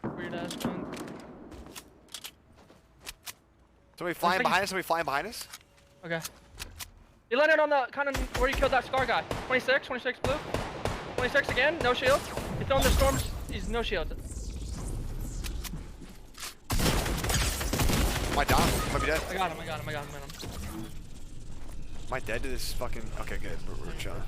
Weird ass gun. Somebody flying behind us. Somebody flying behind us. Okay. He landed on the kind of where you killed that Scar guy. 26 blue. 26 again, no shield. He's throwing the storms. He's no shield. Am I down? Might be dead. I got him. Am I dead to this fucking? Okay, good. We're chilling.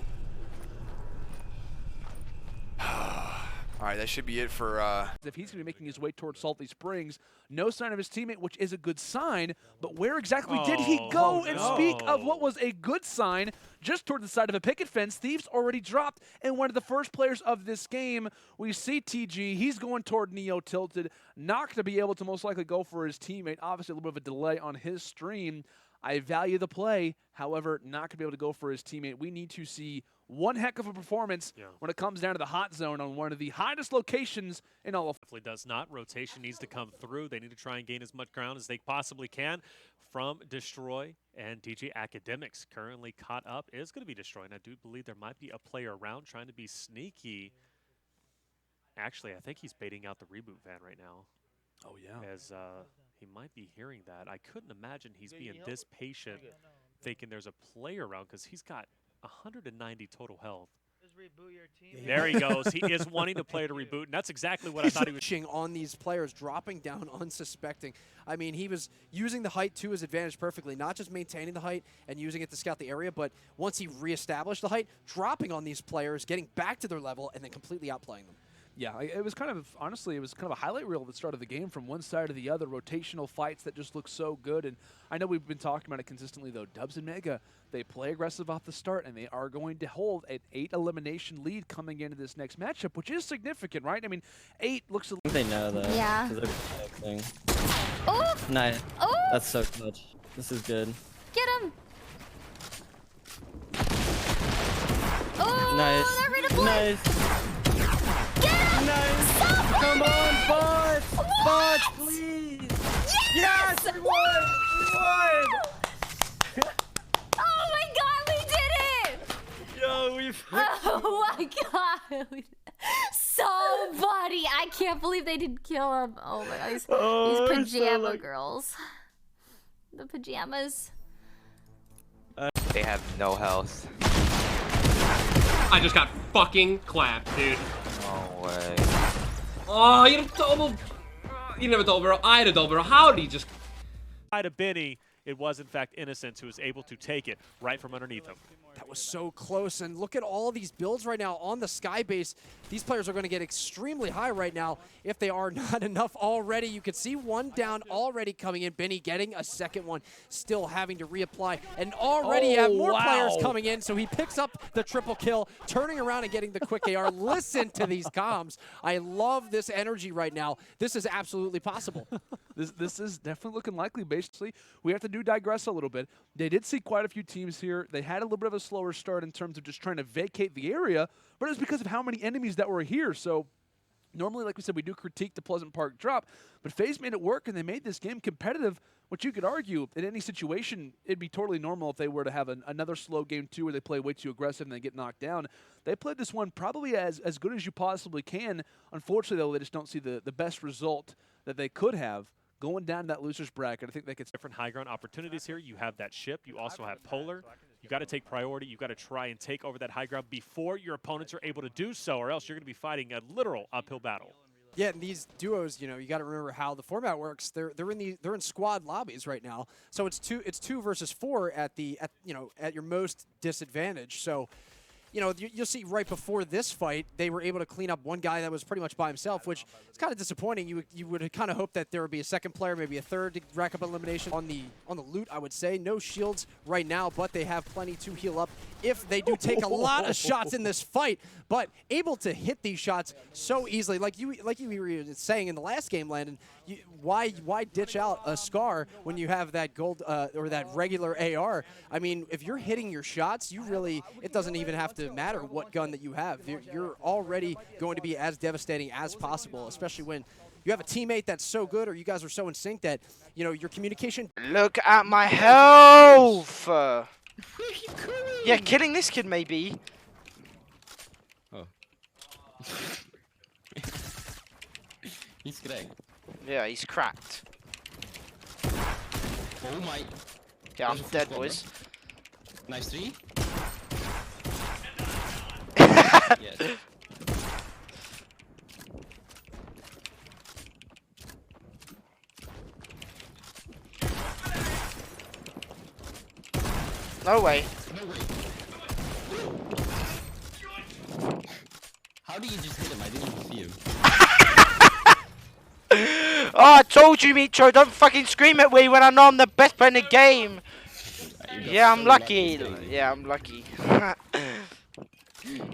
All right, that should be it for. If he's going to be making his way towards Salty Springs, no sign of his teammate, which is a good sign. But where exactly did he go? And speak of what was a good sign, just toward the side of a picket fence, Thieves already dropped. And one of the first players of this game, we see TG. He's going toward Neo Tilted, not going to be able to most likely go for his teammate. Obviously, a little bit of a delay on his stream. I value the play, however, not going to be able to go for his teammate. We need to see one heck of a performance when it comes down to the hot zone on one of the hottest locations in all of. Definitely does not. Rotation needs to come through. They need to try and gain as much ground as they possibly can from Destroy, and DJ Academics currently caught up is going to be Destroy. And I do believe there might be a player around trying to be sneaky. Actually, I think he's baiting out the reboot van right now. Oh, yeah. As he might be hearing that. I couldn't imagine he's being this patient thinking there's a player around because he's got 190 total health. Just reboot your team. There he goes. He is wanting the player to reboot, and that's exactly what I thought he was. On these players, dropping down unsuspecting. I mean, he was using the height to his advantage perfectly, not just maintaining the height and using it to scout the area, but once he reestablished the height, dropping on these players, getting back to their level, and then completely outplaying them. Yeah, it was kind of, honestly, it was kind of a highlight reel at the start of the game from one side to the other, rotational fights that just look so good. And I know we've been talking about it consistently, though. Dubs and Mega, they play aggressive off the start, and they are going to hold an 8 elimination lead coming into this next matchup, which is significant, right? I mean, 8 looks a They know that. Yeah. Oh! Nice. Oh! That's so clutch. This is good. Get him! Oh! Nice. They're ready to play. Nice. Get him! Nice. Somebody! Come on, bots! What? Bots, please! Yes! We won! We won! Oh my god, we did it! Yo, we Oh my god! Somebody! I can't believe they didn't kill him. Oh my god, these pajama girls. The pajamas. They have no health. I just got fucking clapped, dude. No way. Oh, you had a double. You never double barrel. I had a double barrel. How did he just? To Benny, it was in fact Innocence who was able to take it right from underneath him. That was so close, and look at all these builds right now on the sky base. These players are going to get extremely high right now if they are not enough already. You could see one down already coming in. Benny getting a second one, still having to reapply, and already have more players coming in, so he picks up the triple kill, turning around and getting the quick AR. Listen to these comms. I love this energy right now. This is absolutely possible. This is definitely looking likely. Basically, we have to digress a little bit. They did see quite a few teams here. They had a little bit of a slower start in terms of just trying to vacate the area, but it was because of how many enemies that were here. So normally, like we said, we do critique the Pleasant Park drop, but FaZe made it work, and they made this game competitive, which you could argue in any situation, it'd be totally normal if they were to have another slow game too where they play way too aggressive and they get knocked down. They played this one probably as good as you possibly can. Unfortunately, though, they just don't see the best result that they could have going down that loser's bracket. I think they could different high ground opportunities here. You have that ship. You also have Polar. You got to take priority. You got to try and take over that high ground before your opponents are able to do so, or else you're going to be fighting a literal uphill battle. Yeah, and these duos, you know, you got to remember how the format works. They're in squad lobbies right now, so it's two versus 4 at your most disadvantage. So, you know, you'll see right before this fight, they were able to clean up one guy that was pretty much by himself, which is kind of disappointing. You would kind of hope that there would be a second player, maybe a third to rack up elimination on the loot. I would say no shields right now, but they have plenty to heal up if they do take a lot of shots in this fight. But able to hit these shots so easily, like you were saying in the last game, Landon. Why ditch out a Scar when you have that gold or that regular AR? I mean, if you're hitting your shots, it doesn't even have to matter what gun that you have. You're already going to be as devastating as possible, especially when you have a teammate that's so good or you guys are so in sync that, you know, your communication. Look at my health! Yeah, killing this kid maybe. Oh. He's cracked. Yeah, he's cracked. Oh my. Yeah, I'm There's a dead, full boys. Nice 3. Yes. No way. No way. How do you just hit him? I didn't even see him. Oh, I told you, Micho, don't fucking scream at me when I know I'm the best player in the game. Yeah, I'm lucky. Yeah, I'm lucky.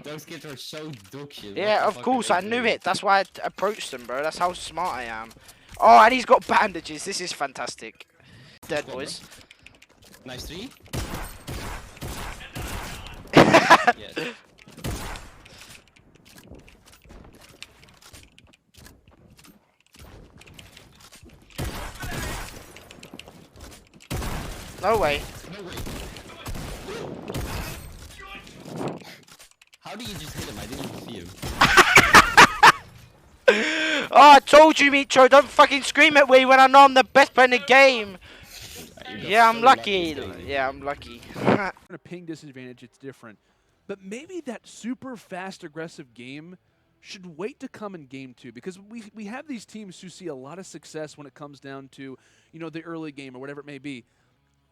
Those kids are so dog shit. Yeah, of course, I knew it. That's why I approached them, bro. That's how smart I am. Oh, and he's got bandages. This is fantastic. Dead, boys. Nice 3. Yes. No way. No way. How do you just hit him? I didn't even see him. Oh, I told you, Micho, don't fucking scream at me when I know I'm the best player in the game. Yeah, I'm lucky. Yeah, I'm lucky. On a ping disadvantage, it's different. But maybe that super fast, aggressive game should wait to come in game 2, because we have these teams who see a lot of success when it comes down to, you know, the early game or whatever it may be.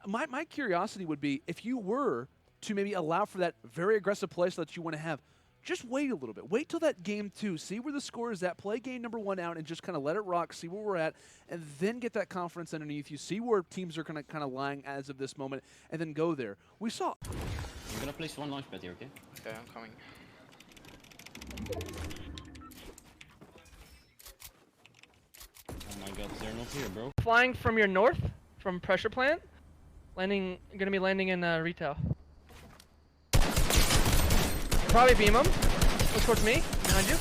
My curiosity would be, if you were to maybe allow for that very aggressive play style that you want to have, just wait a little bit. Wait till that game 2. See where the score is at. Play game number 1 out and just kind of let it rock. See where we're at, and then get that confidence underneath you. See where teams are kind of lying as of this moment, and then go there. We saw. I'm gonna place one launch pad here, okay? Okay, I'm coming. Oh my god, they're not here, bro. Flying from your north, from pressure plant, gonna be landing in retail. Probably beam them. Look towards me, behind you.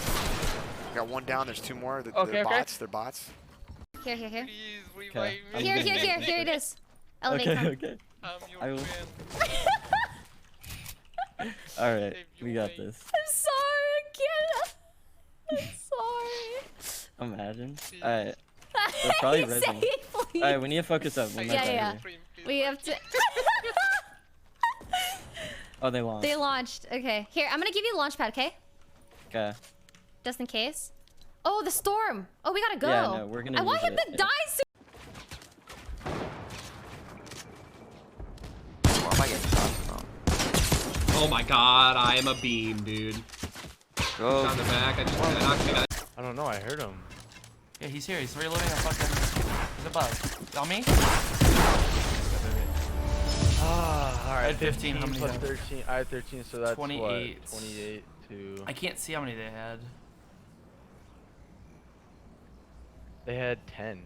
Got one down. There's 2 more. They're Okay, okay. bots. They're bots. Here. Okay. Here it is. Elevate. Okay. I will. Alright, we got this. I'm sorry, kid. I'm sorry. Imagine. Alright. They're probably resin. Alright, we need to focus up. Yeah. We have to. Oh, they launched. They launched. Okay. Here, I'm gonna give you the launch pad, okay? Okay. Just in case. Oh, the storm. Oh, we gotta go. Yeah, no, we're gonna I want use him it. to die soon. Oh my god, I am a beam, dude. Go. On the back, I just knocked me. I don't know, I heard him. Yeah, he's here. He's reloading a fucking. He's above. On me? Ah, alright. 15, how many plus have? 13. I had 13, so that's 28. what? 28 to. I can't see how many they had. They had 10.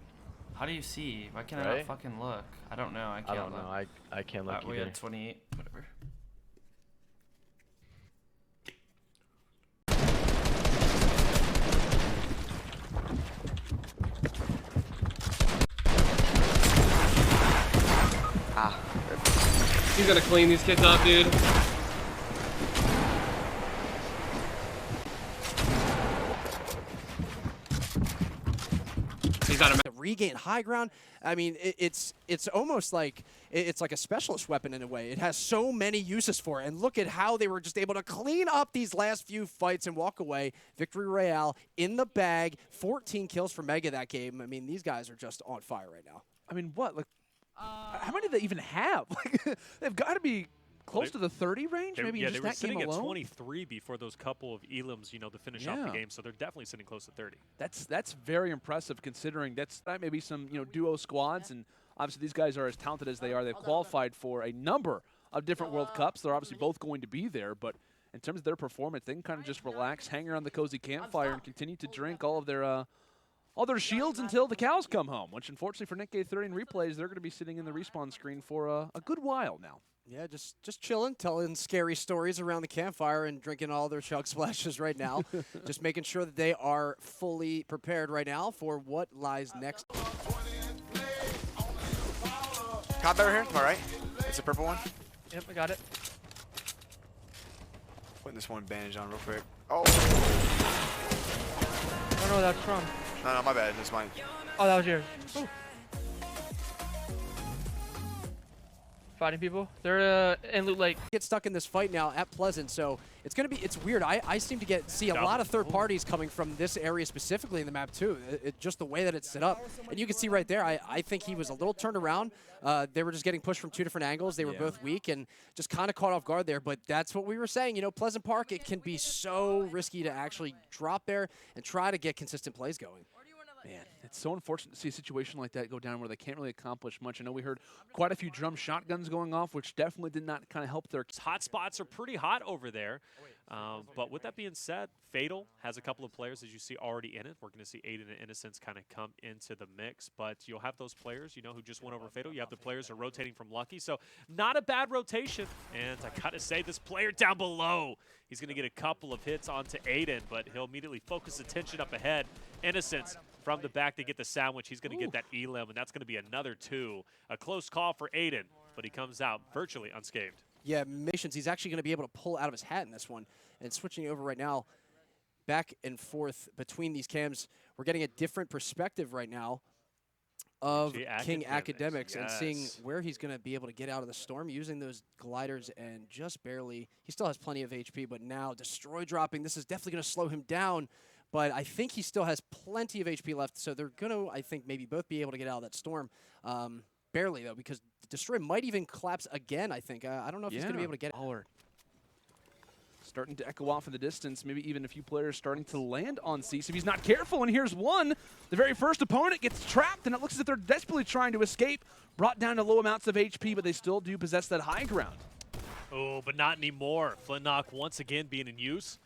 How do you see? Why can't I Right? not fucking look? I don't know. I can't I don't look. know. I can't look We either. had 28. Whatever. He's gonna clean these kids up, dude. He's got him. Regain high ground. I mean, it's almost like it's like a specialist weapon in a way. It has so many uses for it. And look at how they were just able to clean up these last few fights and walk away. Victory Royale in the bag. 14 kills for Mega that game. I mean, these guys are just on fire right now. I mean, what? Like, how many do they even have? Like, they've got to be close to the 30 range, maybe yeah, just they were that sitting game at alone. 23 before those couple of elims, you know, to finish off the game. So they're definitely sitting close to 30. That's very impressive, considering that may be some duo squads, and obviously these guys are as talented as they are. They've qualified for a number of different World Cups. They're obviously both going to be there, but in terms of their performance, they can kind of just relax, hang around the cozy campfire, and continue to drink all their shields until the cows come home, which unfortunately for Nick K30 and replays, they're going to be sitting in the respawn screen for a good while now. Yeah, just chilling, telling scary stories around the campfire and drinking all their chug splashes right now. Just making sure that they are fully prepared right now for what lies next. Combat right here, to my right. It's a purple one. Yep, I got it. Putting this one bandage on real quick. Oh. I don't know where that's from. No, my bad. It's mine. Oh, that was yours. Ooh. Fighting people. They're in Loot Lake. Get stuck in this fight now at Pleasant, so it's weird. I seem to see a lot of third parties coming from this area specifically in the map too. Just the way that it's set up, and you can see right there. I think he was a little turned around. They were just getting pushed from 2 different angles. They were both weak and just kind of caught off guard there. But that's what we were saying. You know, Pleasant Park, it can be so risky to actually drop there and try to get consistent plays going. Man, it's so unfortunate to see a situation like that go down where they can't really accomplish much. I know we heard quite a few drum shotguns going off, which definitely did not kind of help their... Hot spots are pretty hot over there. But with that being said, Fatal has a couple of players, as you see, already in it. We're going to see Aiden and Innocence kind of come into the mix. But you'll have those players, you know, who just went over Fatal. You have the players who are rotating from Lucky. So not a bad rotation. And I got to say, this player down below, he's going to get a couple of hits onto Aiden, but he'll immediately focus attention up ahead. Innocence from the back to get the sandwich. He's going to get that elim, and that's going to be another 2. A close call for Aiden, but he comes out virtually unscathed. Yeah, missions. He's actually going to be able to pull out of his hat in this one. And switching over right now, back and forth between these cams, we're getting a different perspective right now of King Academics and seeing where he's going to be able to get out of the storm using those gliders and just barely. He still has plenty of HP, but now Destroy dropping. This is definitely going to slow him down. But I think he still has plenty of HP left, so they're going to, I think, maybe both be able to get out of that storm. Barely, though, because Destroy might even collapse again, I think. I don't know if he's going to be able to get it. Starting to echo off in the distance, maybe even a few players starting to land on Cease if he's not careful. And here's one. The very first opponent gets trapped, and it looks as if they're desperately trying to escape. Brought down to low amounts of HP, but they still do possess that high ground. Oh, but not anymore. Flintknock once again being in use.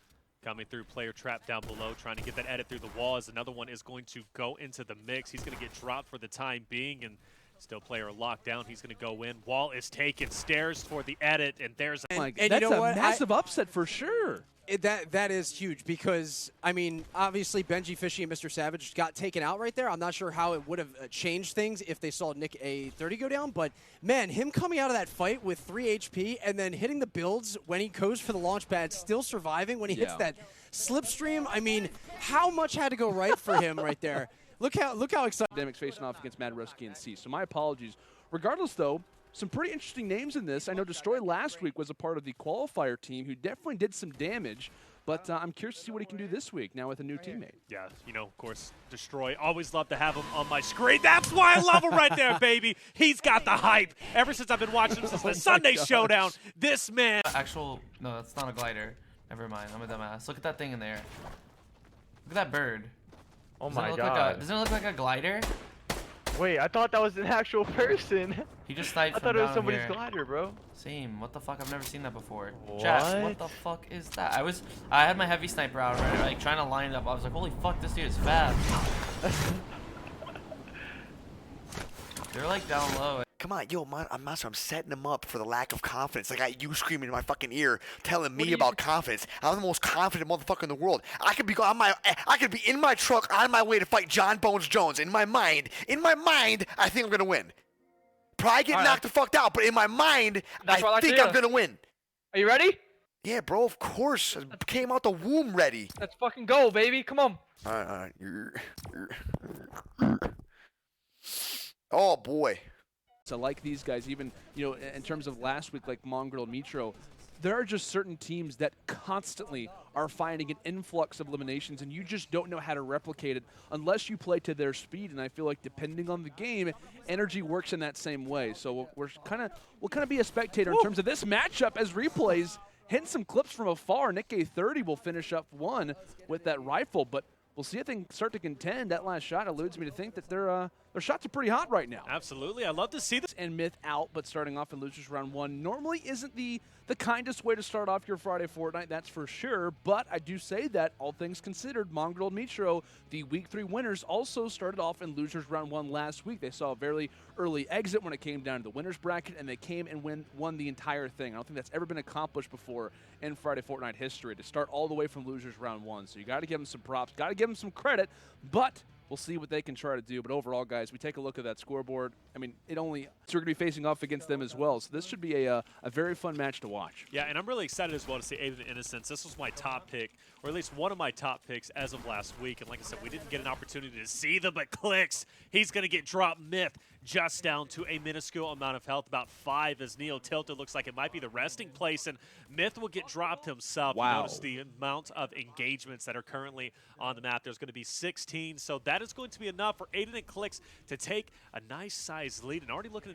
Coming through, player trap down below, trying to get that edit through the wall as another one is going to go into the mix. He's going to get dropped for the time being, and still player locked down. He's going to go in. Wall is taken, stairs for the edit, and there's and that's you know a massive upset for sure. That is huge because, I mean, obviously Benji, Fishy, and Mr. Savage got taken out right there. I'm not sure how it would have changed things if they saw Nick A30 go down, but, man, him coming out of that fight with 3 HP and then hitting the builds when he goes for the launch pad, still surviving when he hits that slipstream, I mean, how much had to go right for him right there? Look how excited. Academics facing off against Mad Ruski and C. So my apologies. Regardless, though, some pretty interesting names in this. I know Destroy last week was a part of the qualifier team who definitely did some damage, but I'm curious to see what he can do this week now with a new teammate. Yeah, you know, of course, Destroy. Always love to have him on my screen. That's why I love him right there, baby. He's got the hype. Ever since I've been watching him since the Sunday Showdown, this man. No, that's not a glider. Never mind, I'm a dumbass. Look at that thing in there. Look at that bird. Oh my god. Doesn't it look like a glider? Wait, I thought that was an actual person. He just sniped I from thought it was down somebody's here. glider, bro. Same. What the fuck? I've never seen that before. What? Chat, what the fuck is that? I had my heavy sniper out already, like trying to line it up. I was like, holy fuck, this dude is fast. They're like down low. Come on, yo, I'm setting them up for the lack of confidence. I got you screaming in my fucking ear, telling me about confidence. I'm the most confident motherfucker in the world. I could be in my truck on my way to fight John Bones Jones. In my mind, I think I'm gonna win. Probably get knocked the fuck out, but in my mind, I think I'm gonna win. Are you ready? Yeah, bro, of course. I came out the womb ready. Let's fucking go, baby. Come on. All right. Oh boy. So like these guys, even, you know, in terms of last week, like Mongrel and Mitro, there are just certain teams that constantly are finding an influx of eliminations, and you just don't know how to replicate it unless you play to their speed. And I feel like depending on the game, energy works in that same way. So we'll kind of be a spectator in terms of this matchup as replays hint some clips from afar. Nick A30 will finish up one with that rifle, but we'll see if they can start to contend. That last shot alludes me to think that their shots are pretty hot right now. Absolutely. I love to see this. And Myth out, but starting off in losers round one normally isn't the kindest way to start off your Friday Fortnite, that's for sure. But I do say that, all things considered, Mongrel and Mitro, the week 3 winners, also started off in losers round one last week. They saw a very early exit when it came down to the winners bracket, and they came and won the entire thing. I don't think that's ever been accomplished before in Friday Fortnite history, to start all the way from losers round one. So you got to give them some props, got to give them some credit, but We'll see what they can try to do. But overall, guys, we take a look at that scoreboard. I mean, so we're going to be facing off against them as well. So this should be a very fun match to watch. Yeah, and I'm really excited as well to see Aiden Innocence. This was my top pick, or at least one of my top picks as of last week. And like I said, we didn't get an opportunity to see them, but clicks. He's going to get dropped Myth just down to a minuscule amount of health, about 5 as Neo tilted. Looks like it might be the resting place, and Myth will get dropped himself. Wow. You notice the amount of engagements that are currently on the map. There's going to be 16, so that is going to be enough for Aiden and Clicks to take a nice size lead, and already looking